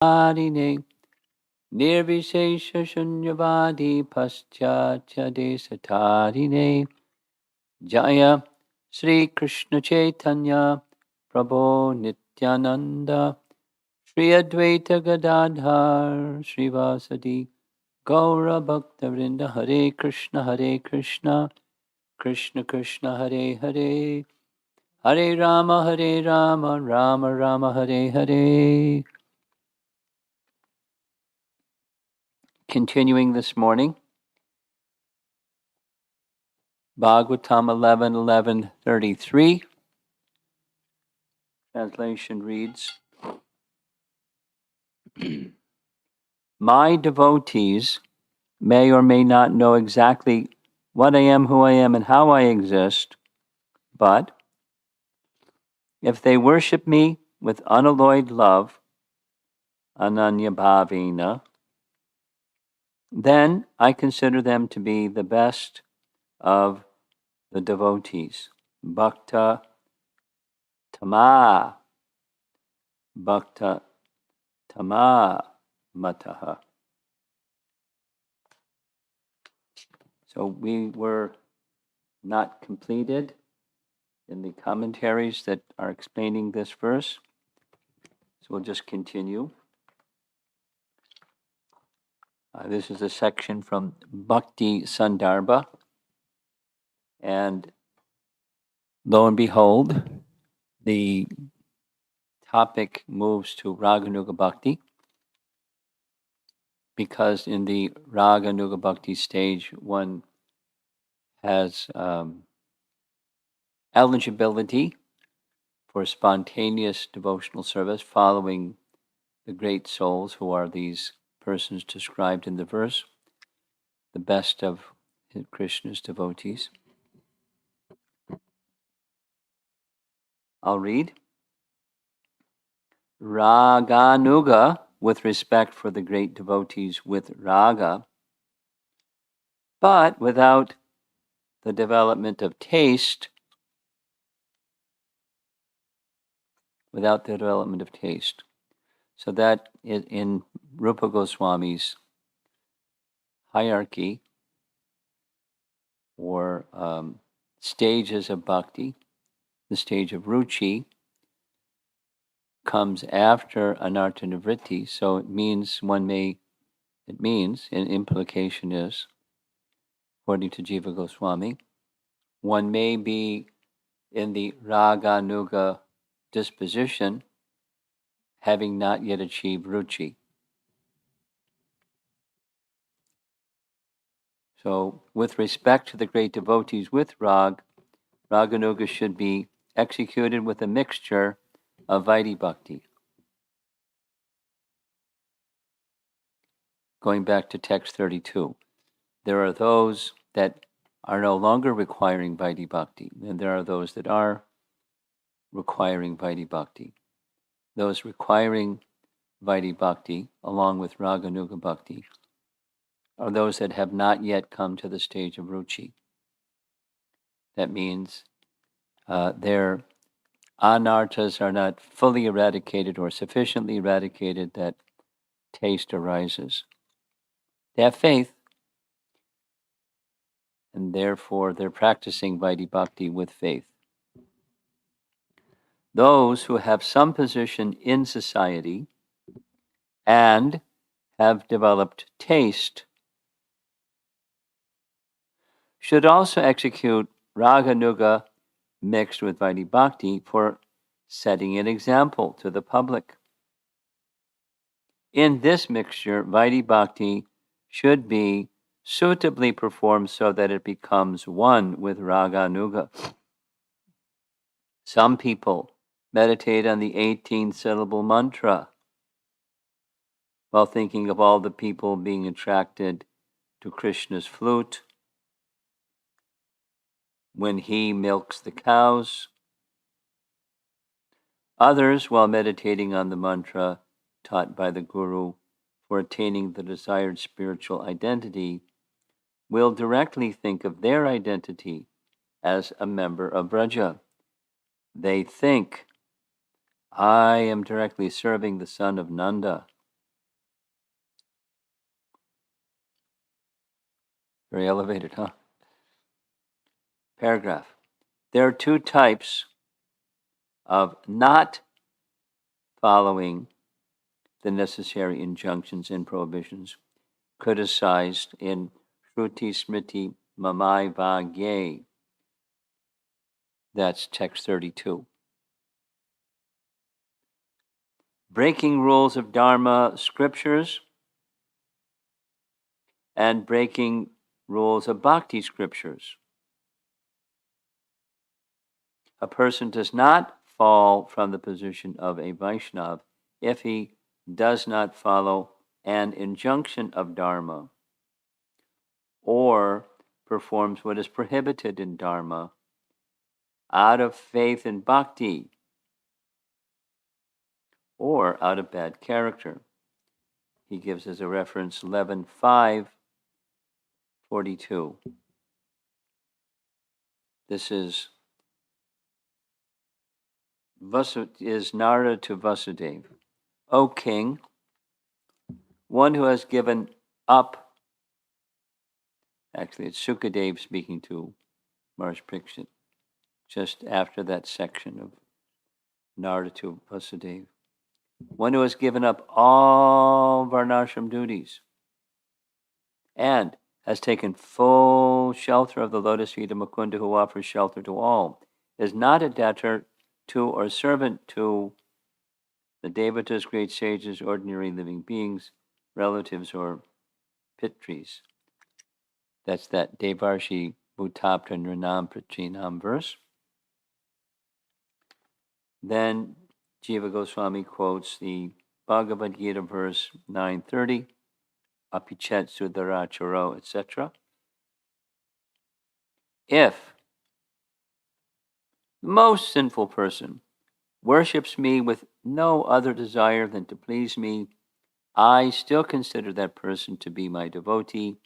Adine Nirvishesha Shunyavadi Paschatya Desatadine Jaya Sri Krishna Chaitanya Prabhu Nityananda Shri Advaita Gadadhar Srivasadi Gaura Bhakta Vrinda Hare Krishna Krishna Krishna Hare Hare Hare Rama Rama Rama Hare Hare. Continuing this morning, Bhagavatam 11:11:33. Translation reads, My devotees may or may not know exactly what I am, who I am, and how I exist, but if they worship me with unalloyed love, ananya bhavina, then I consider them to be the best of the devotees. Bhakta tama, bhakta tama mataha. So we were not completed in the commentaries that are explaining this verse. So we'll just continue. This is a section from Bhakti Sandarbha. And lo and behold, the topic moves to Raganuga Bhakti, because in the Raganuga Bhakti stage, one has eligibility for spontaneous devotional service following the great souls who are these persons described in the verse, the best of Krishna's devotees. I'll read. Raganuga, with respect for the great devotees with raga, but without the development of taste, So that in Rupa Goswami's hierarchy or stages of bhakti, the stage of ruchi comes after anartha nivritti. So it means, an implication is, according to Jiva Goswami, one may be in the Raganuga disposition, having not yet achieved ruchi. So with respect to the great devotees with Raganuga should be executed with a mixture of Vaidhi Bhakti. Going back to text 32, there are those that are no longer requiring Vaidhi Bhakti, and there are those that are requiring Vaidhi Bhakti. Those requiring Vaidhi Bhakti, along with Raganuga Bhakti, are those that have not yet come to the stage of ruchi. That means their anarthas are not fully eradicated or sufficiently eradicated that taste arises. They have faith, and therefore they're practicing Vaidhi Bhakti with faith. Those who have some position in society and have developed taste should also execute Raganuga mixed with Vaidhi Bhakti for setting an example to the public. In this mixture, Vaidhi Bhakti should be suitably performed so that it becomes one with Raganuga. Some people meditate on the 18-syllable mantra while thinking of all the people being attracted to Krishna's flute when he milks the cows. Others, while meditating on the mantra taught by the Guru for attaining the desired spiritual identity, will directly think of their identity as a member of Braja. They think, I am directly serving the son of Nanda, Very elevated, huh? Paragraph. There are two types of not following the necessary injunctions and prohibitions criticized in Shruti Smriti Mamai Vagye. That's text 32. Breaking rules of Dharma scriptures and breaking rules of Bhakti scriptures. A person does not fall from the position of a Vaishnav if he does not follow an injunction of Dharma or performs what is prohibited in Dharma out of faith in Bhakti or out of bad character. He gives as a reference 11.5.42. This is Narada to Vasudeva. O king, one who has given up, actually it's Sukadeva speaking to Maharaj Pariksit, just after that section of Narada to Vasudeva. One who has given up all varnashram duties and has taken full shelter of the lotus feet of Mukunda, who offers shelter to all, is not a debtor to or servant to the devatas, great sages, ordinary living beings, relatives, or pitris. That's that Devarshi Bhutapta Nrinam Prachinam verse. Then Jiva Goswami quotes the Bhagavad Gita verse 930, Apichet Sudaracharo, etc. If the most sinful person worships me with no other desire than to please me, I still consider that person to be my devotee,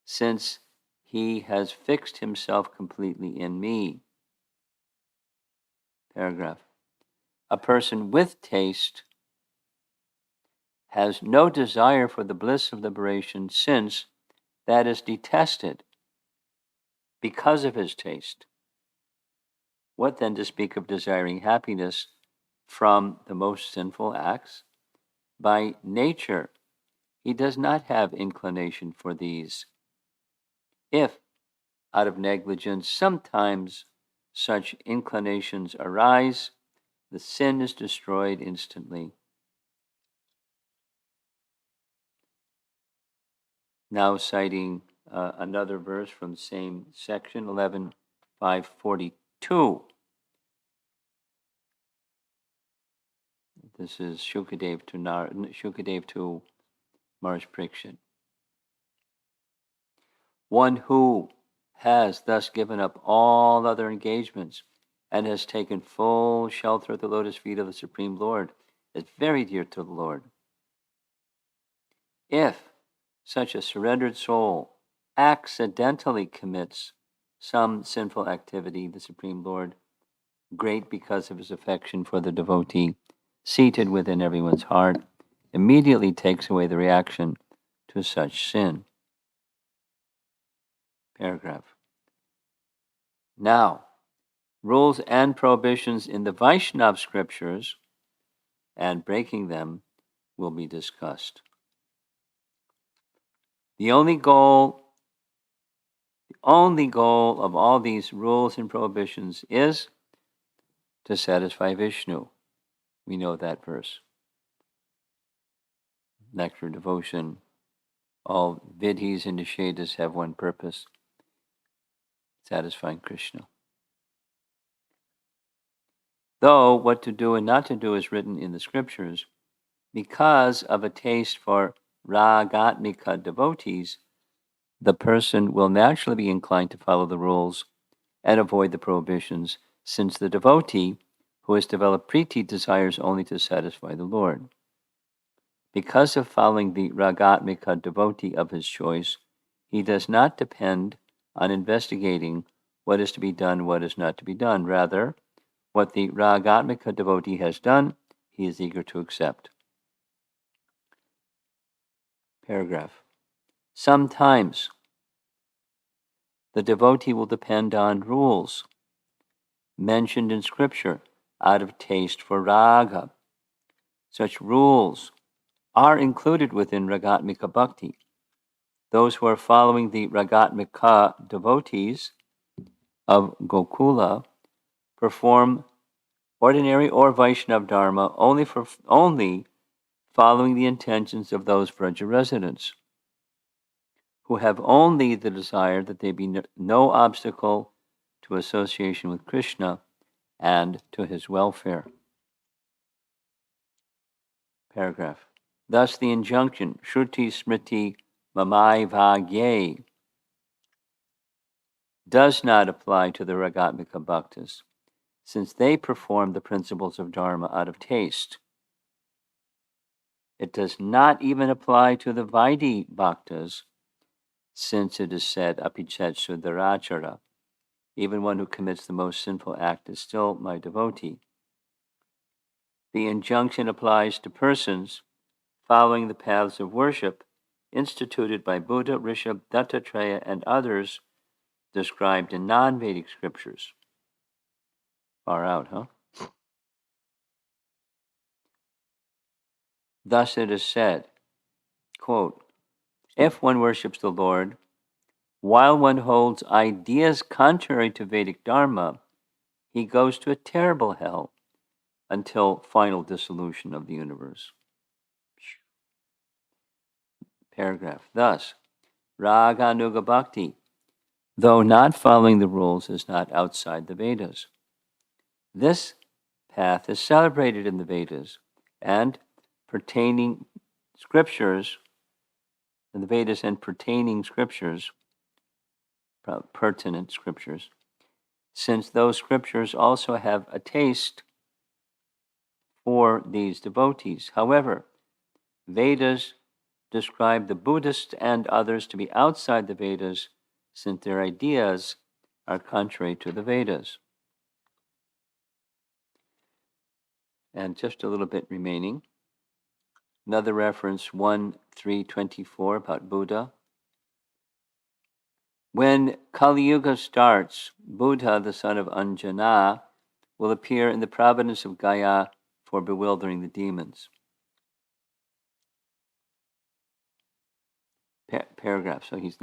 since he has fixed himself completely in me. Paragraph. A person with taste has no desire for the bliss of liberation, since that is detested because of his taste. What then to speak of desiring happiness from the most sinful acts? By nature, he does not have inclination for these. If, out of negligence, sometimes such inclinations arise, the sin is destroyed instantly. Now citing another verse from the same section, 11.5.42. This is Shukadev to Maharaj Pariksit. One who has thus given up all other engagements and has taken full shelter at the lotus feet of the Supreme Lord is very dear to the Lord. If such a surrendered soul accidentally commits some sinful activity, the Supreme Lord, great because of his affection for the devotee, seated within everyone's heart, immediately takes away the reaction to such sin. Paragraph. Now, rules and prohibitions in the Vaishnava scriptures and breaking them will be discussed. The only goal of all these rules and prohibitions is to satisfy Vishnu. We know that verse. Nectar, devotion, all vidhis and nishedas have one purpose: satisfying Krishna. Though what to do and not to do is written in the scriptures, because of a taste for ragatmika devotees, the person will naturally be inclined to follow the rules and avoid the prohibitions, since the devotee who has developed priti desires only to satisfy the Lord. Because of following the ragatmika devotee of his choice, he does not depend on investigating what is to be done, what is not to be done. Rather, what the ragatmika devotee has done, he is eager to accept. Paragraph. Sometimes the devotee will depend on rules mentioned in scripture out of taste for raga. Such rules are included within Ragatmika Bhakti. Those who are following the Ragatmika devotees of Gokula perform ordinary or Vaishnava Dharma only following the intentions of those Vraja residents, who have only the desire that there be no obstacle to association with Krishna and to his welfare. Paragraph. Thus the injunction, Shruti Smriti Mamai Vagye, does not apply to the Ragatmika Bhaktas, since they perform the principles of Dharma out of taste. It does not even apply to the Vaidhi Bhaktas, since it is said, Apichet Sudarachara, even one who commits the most sinful act is still my devotee. The injunction applies to persons following the paths of worship instituted by Buddha, Rishabh, Dattatreya, and others described in non-Vedic scriptures. Far out, huh? Thus it is said, quote, if one worships the Lord, while one holds ideas contrary to Vedic Dharma, he goes to a terrible hell until final dissolution of the universe. Paragraph. Thus, Raganuga Bhakti, though not following the rules, is not outside the Vedas. This path is celebrated in the Vedas and pertaining scriptures, in the Vedas and pertaining scriptures, pertinent scriptures, since those scriptures also have a taste for these devotees. However, Vedas describe the Buddhists and others to be outside the Vedas, since their ideas are contrary to the Vedas. And just a little bit remaining. Another reference, 1:324 about Buddha. When Kali Yuga starts, Buddha, the son of Anjana, will appear in the province of Gaya for bewildering the demons. Paragraph. So he's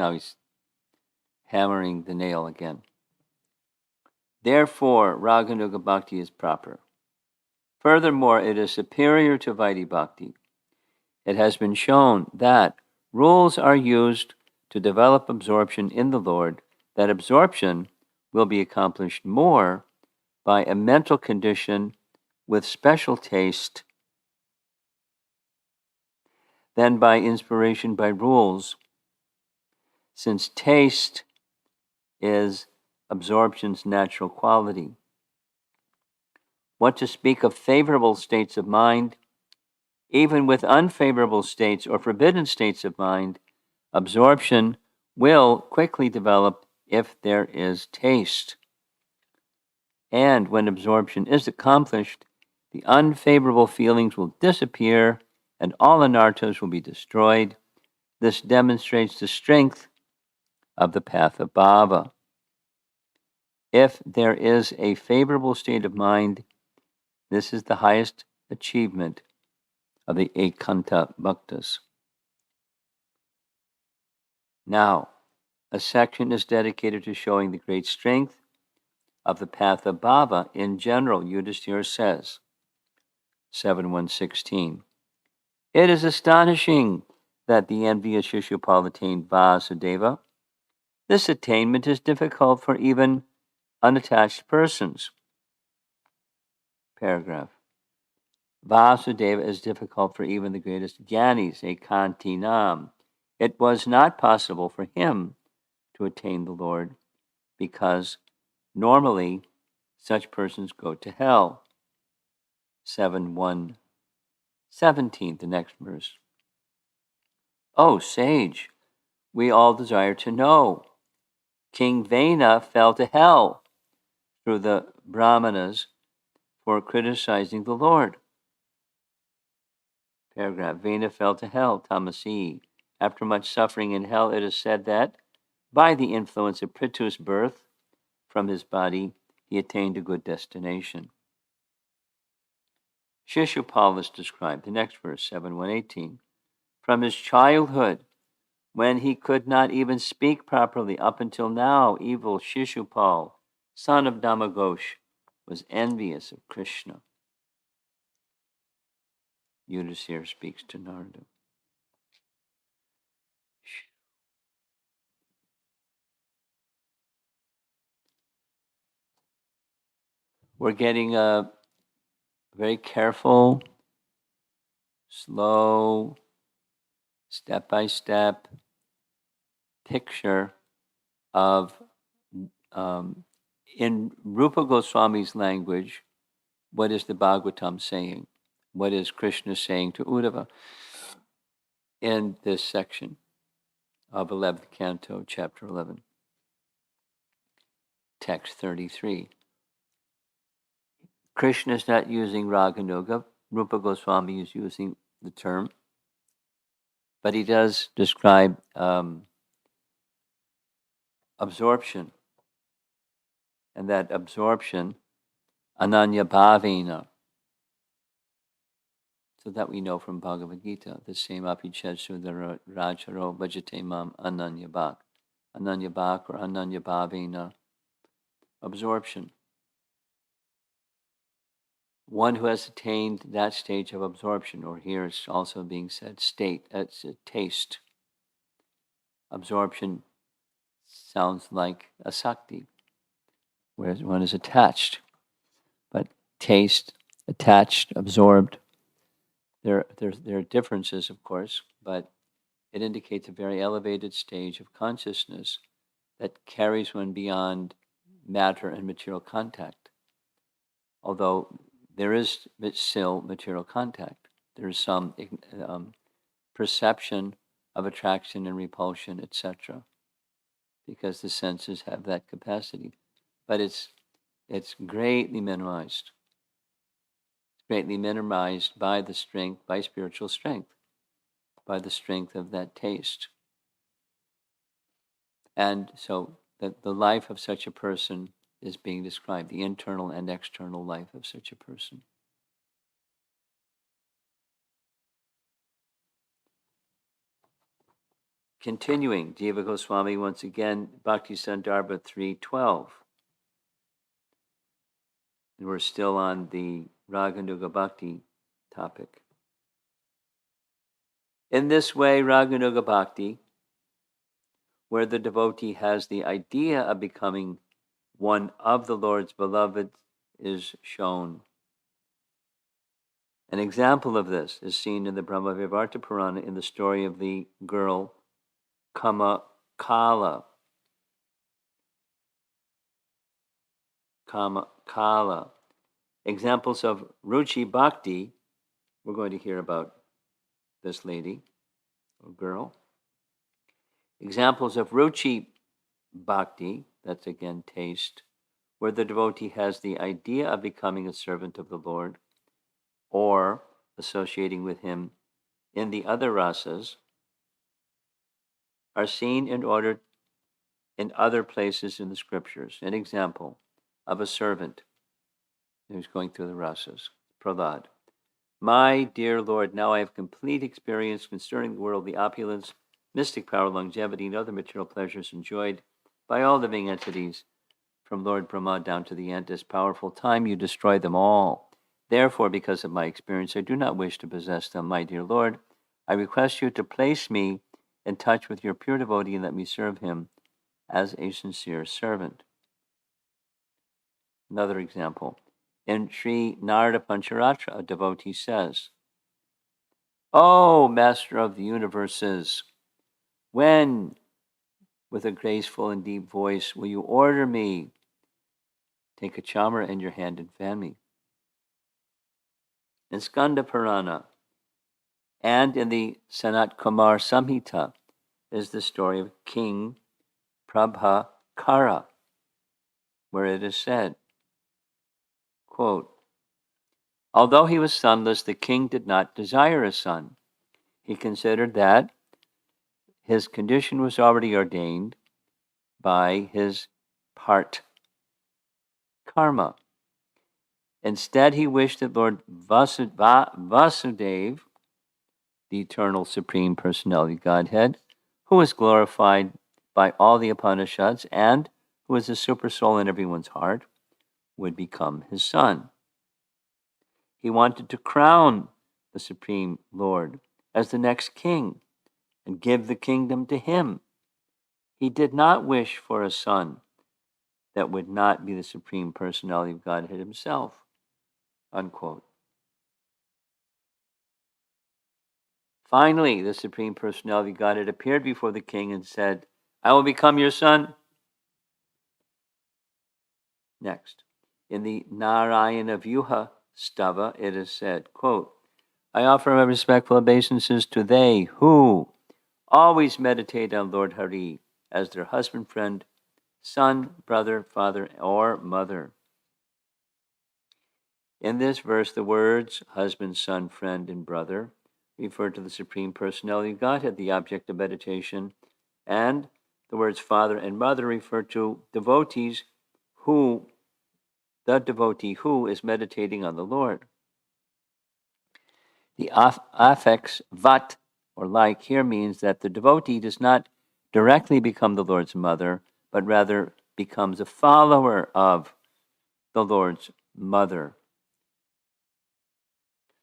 hammering the nail again. Therefore, Raganuga Bhakti is proper. Furthermore, it is superior to Vaidhi Bhakti. It has been shown that rules are used to develop absorption in the Lord, that absorption will be accomplished more by a mental condition with special taste than by inspiration by rules, since taste is absorption's natural quality. What to speak of favorable states of mind? Even with unfavorable states or forbidden states of mind, absorption will quickly develop if there is taste. And when absorption is accomplished, the unfavorable feelings will disappear and all anarthas will be destroyed. This demonstrates the strength of the path of bhava. If there is a favorable state of mind, this is the highest achievement of the Ekanta Bhaktas. Now, a section is dedicated to showing the great strength of the path of bhava in general. Yudhisthira says, 7.116, it is astonishing that the envious Shishupal attained Vasudeva. This attainment is difficult for even unattached persons. Paragraph. Vasudeva is difficult for even the greatest jnanis, ekantinam. It was not possible for him to attain the Lord because normally such persons go to hell. 7.117, the next verse. Oh, sage, we all desire to know. King Vena fell to hell through the Brahmanas for criticizing the Lord. Paragraph. Vena fell to hell, tamasi. After much suffering in hell, it is said that by the influence of Prithu's birth from his body, he attained a good destination. Shishupal is described, the next verse, 7:118. From his childhood, when he could not even speak properly, up until now, evil Shishupal, son of Dhamaghosh, was envious of Krishna. Yudhisthira speaks to Narada. We're getting a very careful, slow, step-by-step picture of, in Rupa Goswami's language, what is the Bhagavatam saying? What is Krishna saying to Uddhava in this section of 11th Canto, Chapter 11, Text 33? Krishna is not using Raganuga. Rupa Goswami is using the term, but he does describe absorption, and that absorption, ananya bhavena, so that we know from Bhagavad Gita, the same apichetsu rajaro bhajate mam ananya bhak. Ananya bhak or ananya bhavena, absorption. One who has attained that stage of absorption, or here it's also being said state, it's a taste. Absorption sounds like a sakti, whereas one is attached. But taste, attached, absorbed, there are differences, of course, but it indicates a very elevated stage of consciousness that carries one beyond matter and material contact. Although there is still material contact, there is some perception of attraction and repulsion, etc., because the senses have that capacity. But it's greatly minimized. It's greatly minimized by the strength, by spiritual strength, by the strength of that taste. And so the life of such a person is being described, the internal and external life of such a person. Continuing, Jiva Goswami once again, Bhakti Sandarbha 3:12. And we're still on the Raganuga Bhakti topic. In this way, Raganuga Bhakti, where the devotee has the idea of becoming one of the Lord's beloved, is shown. An example of this is seen in the Brahma-Vivarta Purana in the story of the girl Kama-Kala. Kama-Kala. Examples of Ruchi Bhakti, we're going to hear about this lady or girl. Examples of Ruchi Bhakti, that's again taste, where the devotee has the idea of becoming a servant of the Lord or associating with him in the other rasas, are seen in other places in the scriptures. An example of a servant who's going through the rasas, Prahlad. My dear Lord, now I have complete experience concerning the world, the opulence, mystic power, longevity, and other material pleasures enjoyed by all living entities, from Lord Brahma down to the ant. As powerful time, you destroy them all. Therefore, because of my experience, I do not wish to possess them. My dear Lord, I request you to place me in touch with your pure devotee and let me serve him as a sincere servant. Another example. In Sri Narada Pancharatra, a devotee says, "O Master of the universes, when, with a graceful and deep voice, will you order me take a chamara in your hand and fan me?" In Skanda Purana and in the Sanat Kumar Samhita is the story of King Prabhakara, where it is said, quote, although he was sonless, the king did not desire a son. He considered that his condition was already ordained, by his part karma. Instead, he wished that Lord Vasudeva, the eternal Supreme Personality Godhead, who is glorified by all the Upanishads and who is the super soul in everyone's heart, would become his son. He wanted to crown the Supreme Lord as the next king and give the kingdom to him. He did not wish for a son that would not be the Supreme Personality of Godhead himself. Unquote. Finally, the Supreme Personality of Godhead appeared before the king and said, I will become your son. Next, in the Narayana Vyuha Stava, it is said, quote, I offer my respectful obeisances to they who always meditate on Lord Hari as their husband, friend, son, brother, father, or mother. In this verse, the words husband, son, friend, and brother refer to the Supreme Personality of Godhead, the object of meditation, and the words father and mother refer to devotees the devotee who is meditating on the Lord. The affix vat, or like, here means that the devotee does not directly become the Lord's mother, but rather becomes a follower of the Lord's mother.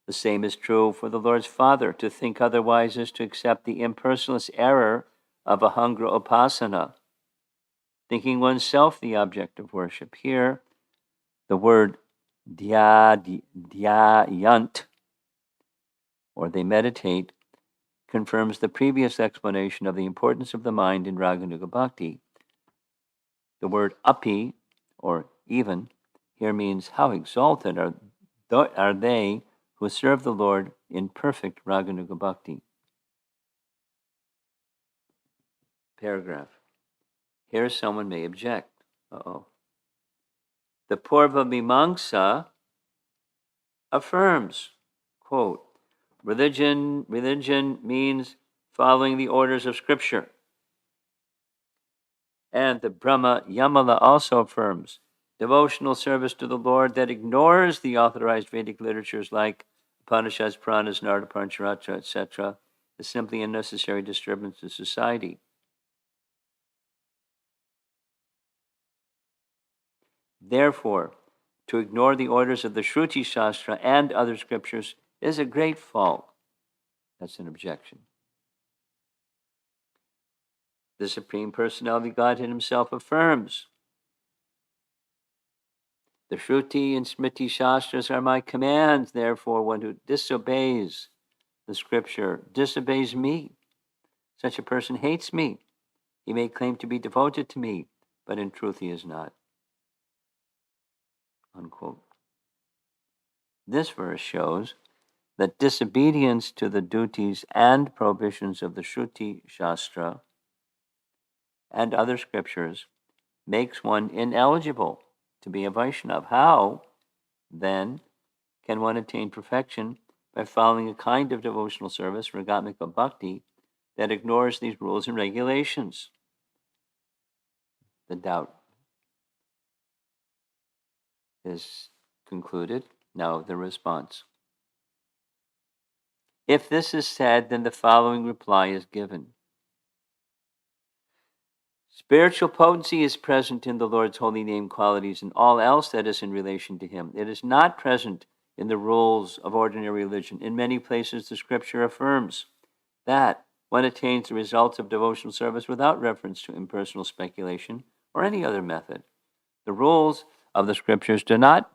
The same is true for the Lord's Father. To think otherwise is to accept the impersonalist error of ahangra upasana, thinking oneself the object of worship. Here, the word dhyayant, or they meditate, confirms the previous explanation of the importance of the mind in Raganuga Bhakti. The word api, or even, here means how exalted are they who serve the Lord in perfect Raganuga Bhakti. Paragraph. Here someone may object. The Purva Mimamsa affirms, quote, religion means following the orders of Scripture. And the Brahma Yamala also affirms devotional service to the Lord that ignores the authorized Vedic literatures like Upanishads, Puranas, Narada Pancharatra, etc., is simply a necessary disturbance to society. Therefore, to ignore the orders of the Shruti Shastra and other scriptures is a great fault. That's an objection. The Supreme Personality of Godhead himself affirms, the Shruti and Smriti Shastras are my commands, therefore one who disobeys the scripture disobeys me. Such a person hates me. He may claim to be devoted to me, but in truth he is not. Unquote. This verse shows that disobedience to the duties and prohibitions of the Shruti Shastra and other scriptures makes one ineligible to be a Vaishnava. How, then, can one attain perfection by following a kind of devotional service, Ragatmika Bhakti, that ignores these rules and regulations? The doubt is concluded. Now the response. If this is said, then the following reply is given. Spiritual potency is present in the Lord's holy name qualities and all else that is in relation to him. It is not present in the rules of ordinary religion. In many places, the scripture affirms that one attains the results of devotional service without reference to impersonal speculation or any other method. The rules of the scriptures do not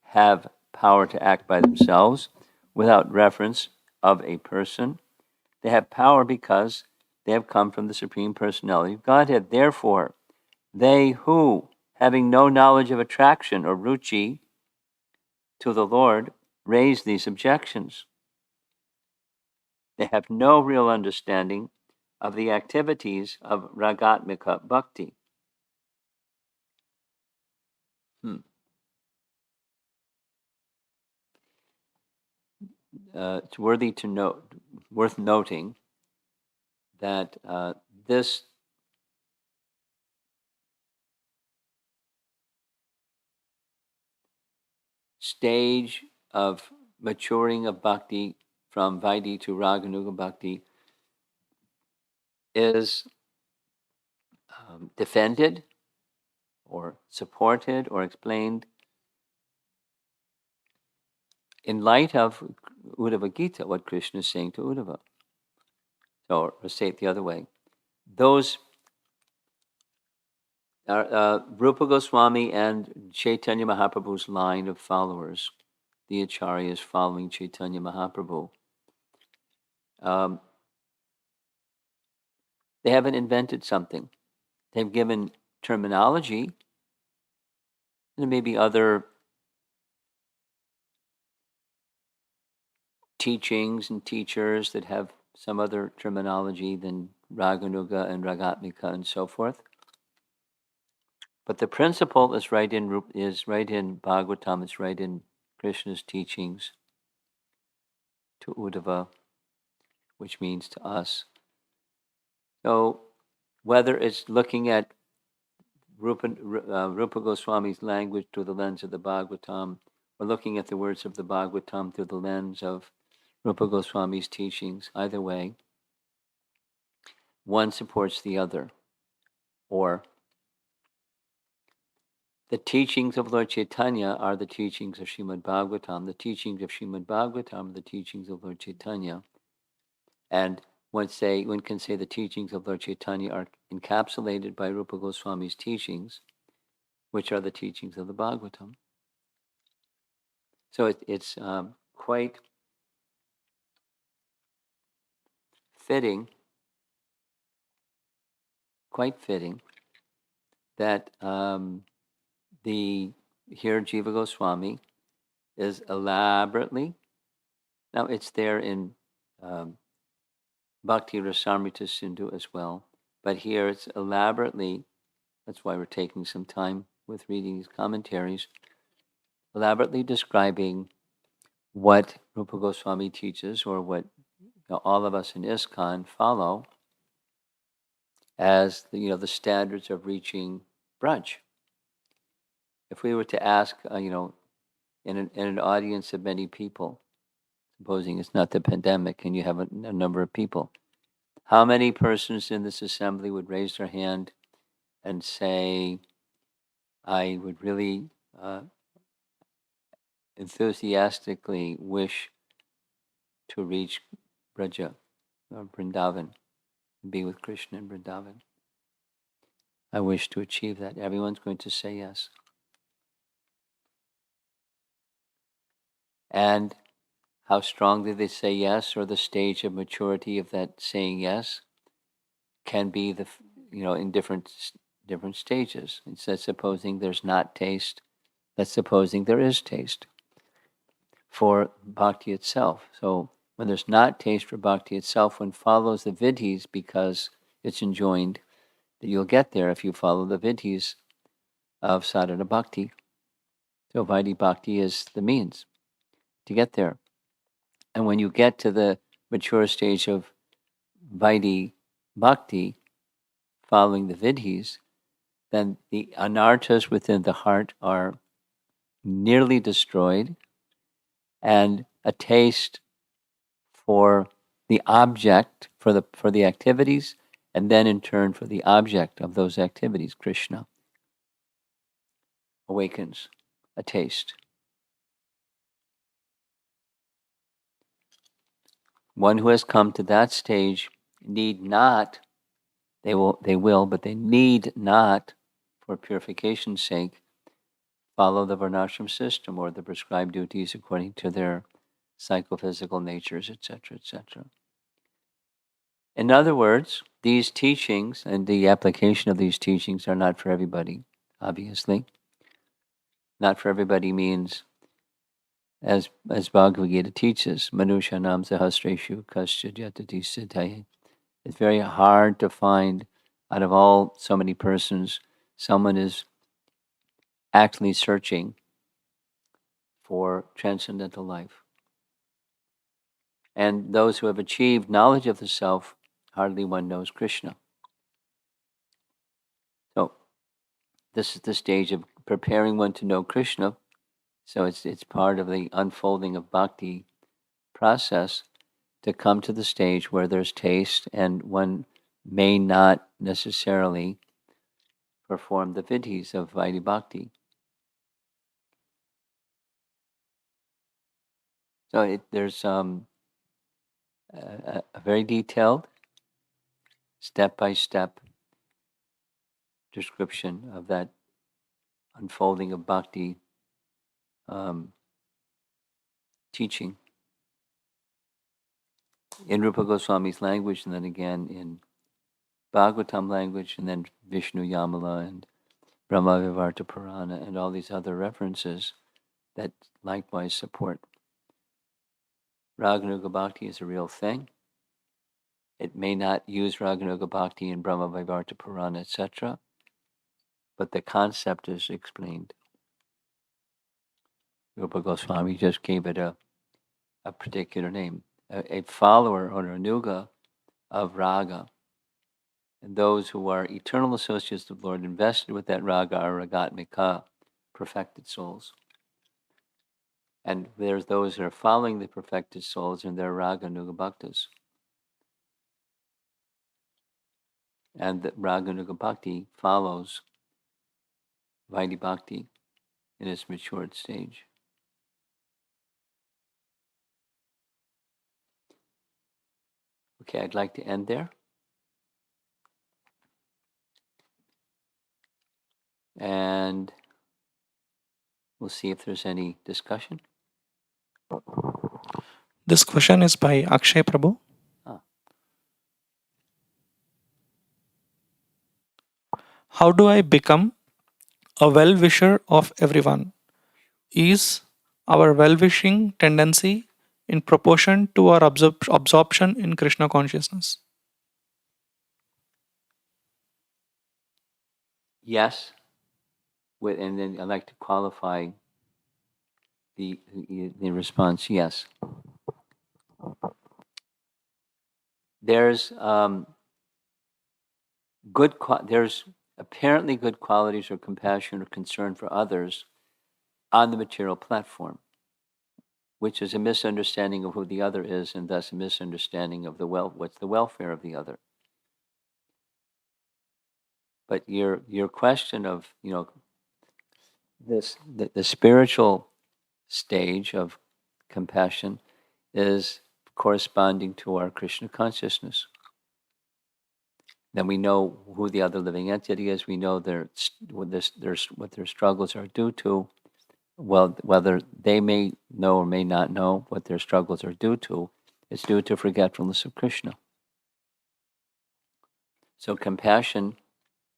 have power to act by themselves without reference of a person. They have power because they have come from the Supreme Personality of Godhead. Therefore, they who, having no knowledge of attraction or ruchi to the Lord, raise these objections. They have no real understanding of the activities of Ragatmika Bhakti. It's worth noting that this stage of maturing of bhakti from Vaidhi to Raganuga bhakti is defended or supported or explained in light of Uddhava Gita, what Krishna is saying to Uddhava. So, or say it the other way. Those are Rupa Goswami and Chaitanya Mahaprabhu's line of followers, the acharyas following Chaitanya Mahaprabhu. They haven't invented something. They've given terminology, and maybe other teachings and teachers that have some other terminology than Raganuga and Ragatmika and so forth. But the principle is right in Bhagavatam. It's right in Krishna's teachings to Uddhava, which means to us. So whether it's looking at Rupa Goswami's language through the lens of the Bhagavatam, or looking at the words of the Bhagavatam through the lens of Rupa Goswami's teachings, either way, one supports the other. Or the teachings of Lord Chaitanya are the teachings of Srimad Bhagavatam. The teachings of Srimad Bhagavatam are the teachings of Lord Chaitanya. And one can say the teachings of Lord Chaitanya are encapsulated by Rupa Goswami's teachings, which are the teachings of the Bhagavatam. So it's quite fitting that here Jiva Goswami is elaborately, now it's there in Bhakti Rasamrita Sindhu as well, but here it's elaborately, that's why we're taking some time with reading these commentaries, elaborately describing what Rupa Goswami teaches, or what all of us in ISKCON follow as the standards of reaching Braj. If we were to ask, in an audience of many people, supposing it's not the pandemic and you have a number of people, how many persons in this assembly would raise their hand and say, I would really enthusiastically wish to reach Braja or Vrindavan, and be with Krishna in Vrindavan? I wish to achieve that. Everyone's going to say yes. And how strongly they say yes, or the stage of maturity of that saying yes, can be in different stages. Instead of supposing there's not taste, that's supposing there is taste for bhakti itself. So when there's not taste for bhakti itself, one follows the vidhis because it's enjoined that you'll get there if you follow the vidhis of sadhana bhakti. So Vaidhi bhakti is the means to get there. And when you get to the mature stage of Vaidhi bhakti, following the vidhis, then the anarthas within the heart are nearly destroyed, and a taste for the object, for the activities, and then in turn for the object of those activities, Krishna, awakens a taste. One who has come to that stage need not, they will, but they need not, for purification's sake, follow the varnashram system or the prescribed duties according to their psychophysical natures, etc., etc. In other words, these teachings and the application of these teachings are not for everybody, obviously. Not for everybody means, as Bhagavad Gita teaches, Manushanam sahasreshu kaschid yatati siddhaye. It's very hard to find, out of so many persons, someone is actually searching for transcendental life. And those who have achieved knowledge of the self, hardly one knows Krishna. So this is the stage of preparing one to know Krishna, So it's part of the unfolding of bhakti process to come to the stage where there's taste and one may not necessarily perform the vidhis of Vaidhi Bhakti. So there's a very detailed, step-by-step description of that unfolding of bhakti teaching in Rupa Goswami's language, and then again in Bhagavatam language, and then Vishnu Yamala and Brahma Vivarta Purana and all these other references that likewise support Raganuga Bhakti is a real thing. It may not use Raganuga Bhakti in Brahma Vivarta Purana, etc., but the concept is explained. Rupa Goswami just gave it a particular name. A follower or a nuga of raga. And those who are eternal associates of the Lord invested with that raga are ragatmika, perfected souls. And there's those that are following the perfected souls and they're raga nuga bhaktas. And the raga nuga bhakti follows Vaidhi Bhakti in its matured stage. Okay, I'd like to end there. And we'll see if there's any discussion. This question is by Akshay Prabhu. How do I become a well-wisher of everyone? Is our well-wishing tendency in proportion to our absorption in Krishna consciousness? Yes, and then I'd like to qualify the response. Yes, there's there's apparently good qualities or compassion or concern for others on the material platform, which is a misunderstanding of who the other is, and thus a misunderstanding of what's the welfare of the other. But your question of the spiritual stage of compassion is corresponding to our Krishna consciousness. Then we know who the other living entity is. We know what their struggles are due to. Well, whether they may know or may not know what their struggles are due to, it's due to forgetfulness of Krishna. So compassion,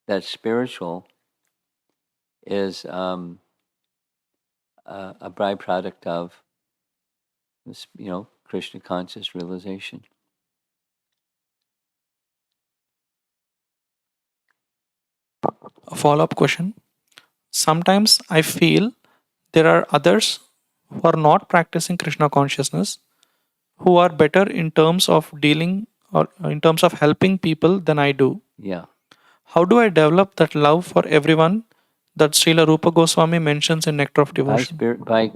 that's spiritual, is a byproduct of this, Krishna conscious realization. A follow-up question. Sometimes I feel there are others who are not practicing Krishna consciousness who are better in terms of dealing or in terms of helping people than I do. Yeah. How do I develop that love for everyone that Srila Rupa Goswami mentions in Nectar of Devotion?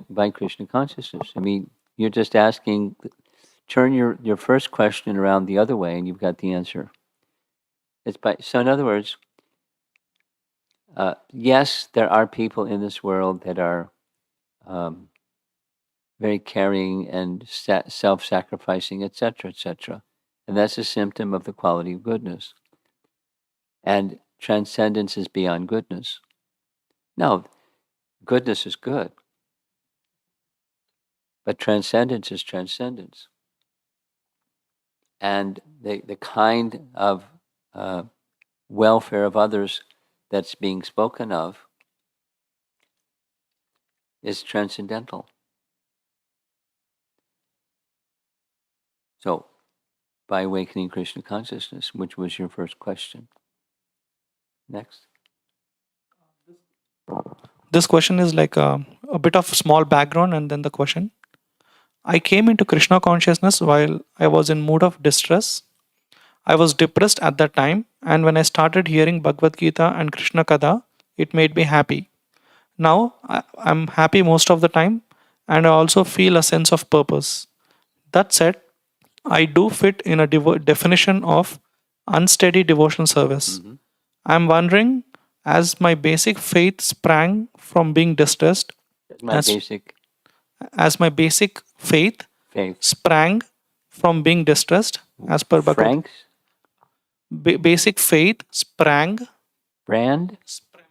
By Krishna consciousness. I mean, you're just asking, turn your first question around the other way and you've got the answer. So in other words, yes, there are people in this world that are very caring and self-sacrificing, etc., etc. And that's a symptom of the quality of goodness. And transcendence is beyond goodness. No, goodness is good. But transcendence is transcendence. And the kind of welfare of others that's being spoken of is transcendental. So, by awakening Krishna consciousness, which was your first question. Next. This question is like a bit of small background and then the question. I came into Krishna consciousness while I was in mood of distress. I was depressed at that time, and when I started hearing Bhagavad Gita and Krishna Katha, it made me happy. Now I'm happy most of the time, and I also feel a sense of purpose. That said, I do fit in a definition of unsteady devotional service. Mhm. I'm wondering, as my basic faith sprang from being distressed, My as basic as my basic faith faith. sprang from being distressed, as per Bhagavad Gita. Frank's Basic faith brand? sprang.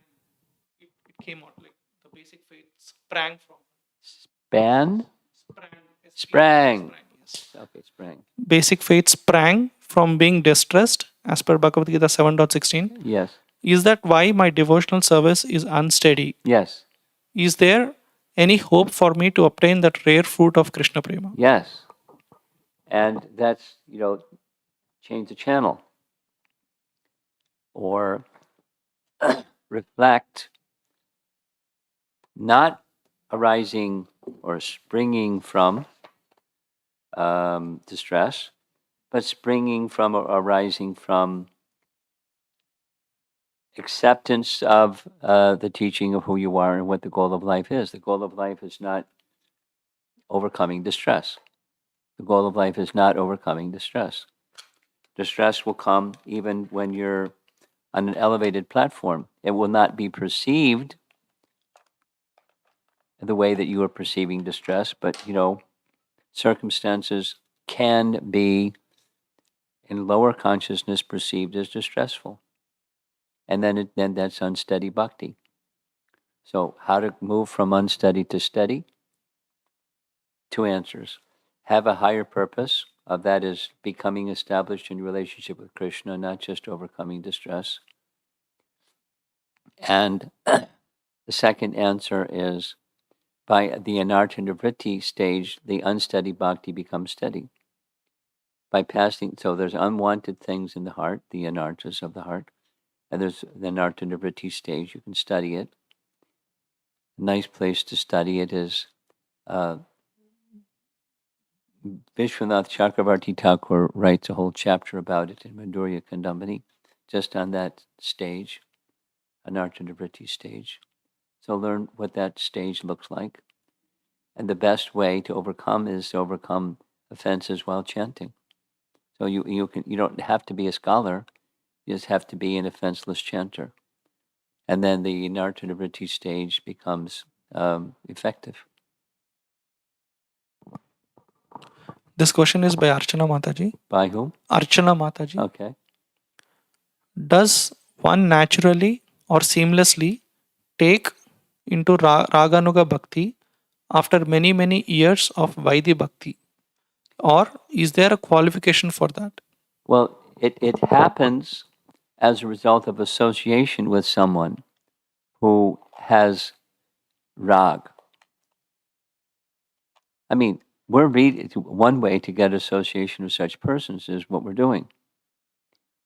It came out like the basic faith sprang from. Span? Sprang. Sprang. Yes. Okay, sprang. Basic faith sprang from being distressed, as per Bhagavad Gita 7.16. Yes. Is that why my devotional service is unsteady? Yes. Is there any hope for me to obtain that rare fruit of Krishna Prema? Yes. And that's, change the channel or reflect not arising or springing from distress, but springing from or arising from acceptance of the teaching of who you are and what the goal of life is. The goal of life is not overcoming distress. The goal of life is not overcoming distress. Distress will come even when you're on an elevated platform. It will not be perceived the way that you are perceiving distress, but circumstances can be in lower consciousness perceived as distressful. And then that's unsteady bhakti. So how to move from unsteady to steady? 2 answers. Have a higher purpose, that is becoming established in relationship with Krishna, not just overcoming distress. And the second answer is by the anartha-nivritti stage, the unsteady bhakti becomes steady. By passing, so there's unwanted things in the heart, the anarthas of the heart, and there's the anartha-nivritti stage. You can study it. A nice place to study it is Vishwanath Chakravarti Thakur writes a whole chapter about it in Madhurya Kandambani, just on that stage, anartha-nivritti stage. So learn what that stage looks like. And the best way to overcome is to overcome offenses while chanting. So you don't have to be a scholar, you just have to be an offenseless chanter. And then the anartha-nivritti stage becomes effective. This question is by Archana Mataji. By whom? Archana Mataji. Okay. Does one naturally or seamlessly take into Raganuga Bhakti after many, many years of Vaidhi Bhakti? Or is there a qualification for that? Well, it happens as a result of association with someone who has rag. I mean, one way to get association with such persons is what we're doing.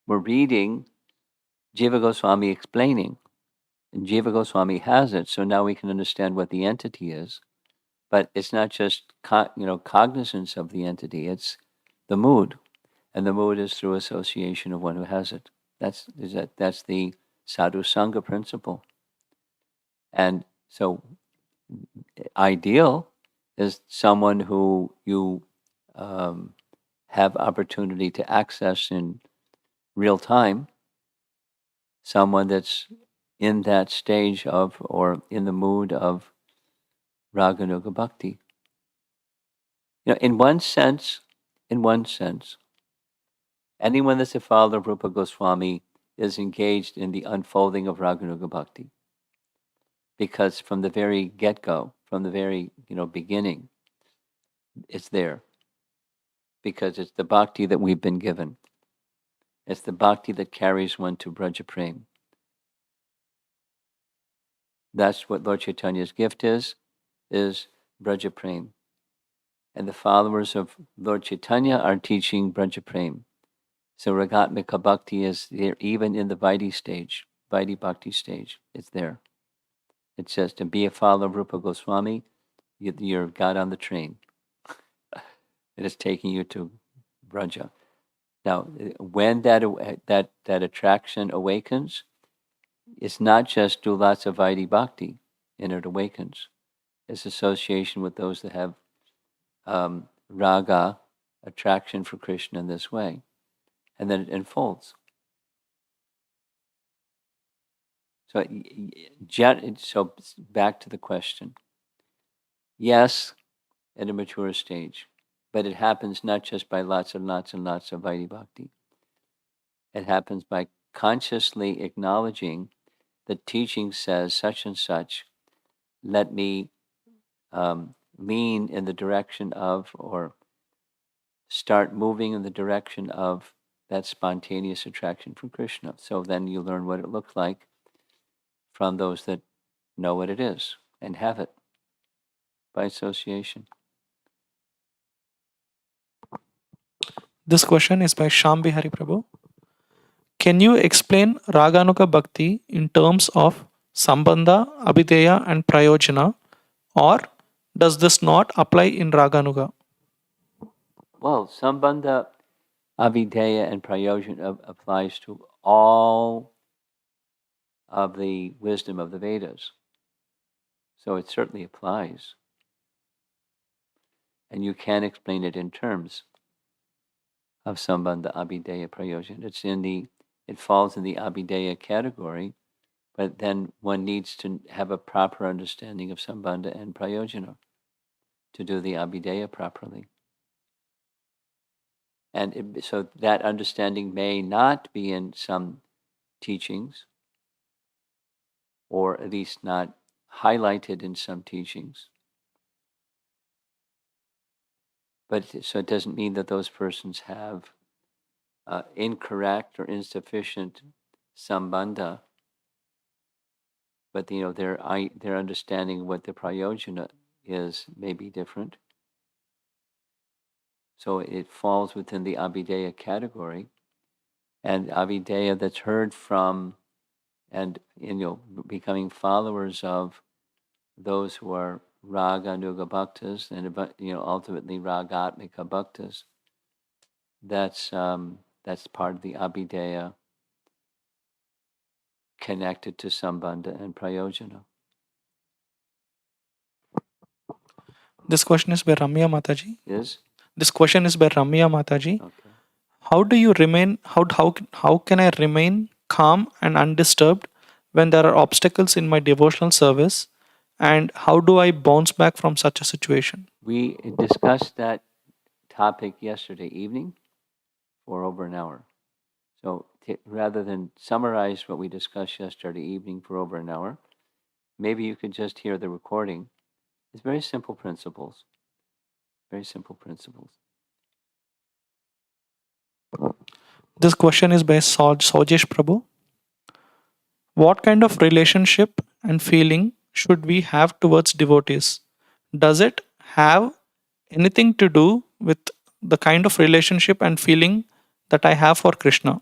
We're reading Jiva Goswami explaining, and Jiva Goswami has it, so now we can understand what the entity is. But it's not just cognizance of the entity; it's the mood, and the mood is through association of one who has it. That's the sadhu sangha principle. And so, ideal is someone who you have opportunity to access in real time, someone that's in that stage of or in the mood of Raganuga Bhakti. In one sense, anyone that's a follower of Rupa Goswami is engaged in the unfolding of Raganuga Bhakti. Because from the very get-go, from the very beginning, it's there. Because it's the bhakti that we've been given. It's the bhakti that carries one to Braja Prem. That's what Lord Chaitanya's gift is Braja Prem. And the followers of Lord Chaitanya are teaching Braja Prem. So Ragatmika Bhakti is there even in the Vaidhi stage, Vaidhi Bhakti stage. It's there. It says to be a follower of Rupa Goswami, you're got on the train. It is taking you to Braja. Now, when that attraction awakens, it's not just do lots of Vaidhi Bhakti. and it awakens. It's association with those that have raga, attraction for Krishna in this way, and then it unfolds. So, so back to the question. Yes, at a mature stage, but it happens not just by lots and lots and lots of Vaidhi Bhakti. It happens by consciously acknowledging the teaching says such and such. Let me lean in the direction of, or start moving in the direction of that spontaneous attraction from Krishna. So then you learn what it looks like from those that know what it is and have it by association. This question is by Sham Bihari Prabhu. Can you explain Raganuga Bhakti in terms of Sambandha, Abhideya, and Prayojana, or does this not apply in Raganuga? Well, Sambandha, Avideya, and Prayojana applies to all of the wisdom of the Vedas. So it certainly applies. And you can explain it in terms of Sambandha, Abhideya, Prayojana. It falls in the Abhideya category, but then one needs to have a proper understanding of Sambandha and Prayojana to do the Abhideya properly. And so that understanding may not be in some teachings, or at least not highlighted in some teachings. But so it doesn't mean that those persons have incorrect or insufficient sambandha, but their understanding of what the prayojana is may be different. So it falls within the Abhideya category, and Abhideya that's heard from and becoming followers of those who are Raga Nuga Bhaktas and ultimately Ragatmika Bhaktas. That's part of the Abhideya connected to Sambandha and Prayojana. This question is by Ramya Mataji. Is? This question is by Ramya Mataji. Okay. How can I remain calm and undisturbed when there are obstacles in my devotional service? And how do I bounce back from such a situation? We discussed that topic yesterday evening for over an hour. So rather than summarize what we discussed yesterday evening for over an hour, maybe you could just hear the recording. It's very simple principles. Very simple principles. This question is by Sojesh Prabhu. What kind of relationship and feeling should we have towards devotees? Does it have anything to do with the kind of relationship and feeling that I have for Krishna?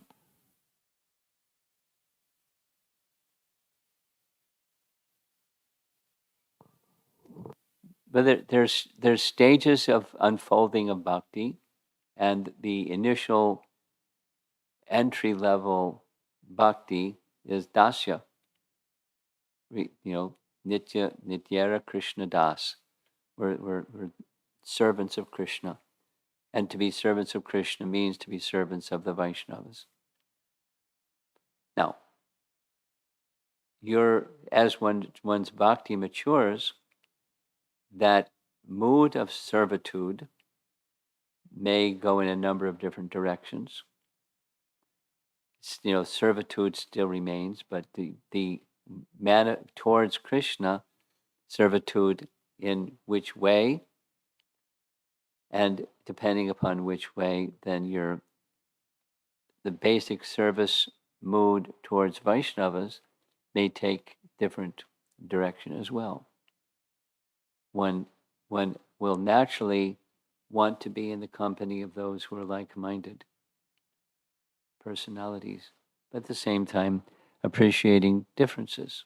But there's stages of unfolding of bhakti, and the initial entry level bhakti is dasya. Nityara Krishna Das. We're servants of Krishna, and to be servants of Krishna means to be servants of the Vaishnavas. Now, as one's bhakti matures, that mood of servitude may go in a number of different directions. Servitude still remains, but the towards Krishna, servitude in which way, and depending upon which way, then the basic service mood towards Vaishnavas may take different direction as well. One will naturally want to be in the company of those who are like-minded personalities, but at the same time appreciating differences.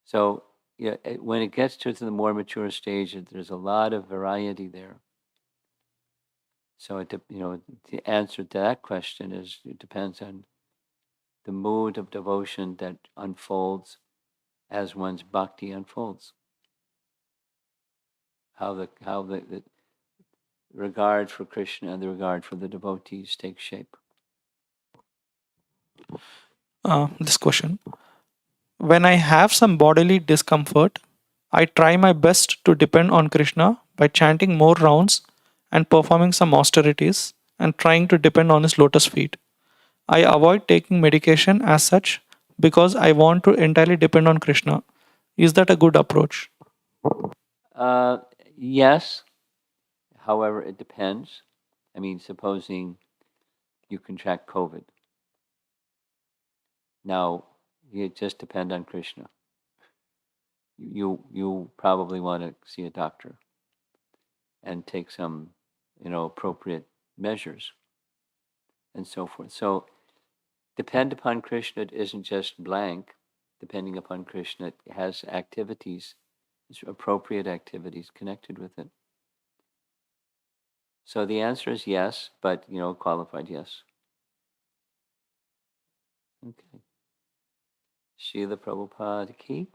So when it gets to the more mature stage, there's a lot of variety there. So the answer to that question is it depends on the mood of devotion that unfolds as one's bhakti unfolds. How the regard for Krishna and the regard for the devotees takes shape. This question. When I have some bodily discomfort, I try my best to depend on Krishna by chanting more rounds and performing some austerities and trying to depend on his lotus feet. I avoid taking medication as such because I want to entirely depend on Krishna. Is that a good approach? Yes. However, it depends. I mean, supposing you contract COVID. Now, you just depend on Krishna. You probably want to see a doctor and take some, appropriate measures and so forth. So, depend upon Krishna. It isn't just blank. Depending upon Krishna, it has activities, appropriate activities connected with it. So the answer is yes, but qualified yes. Okay. Srila Prabhupada ki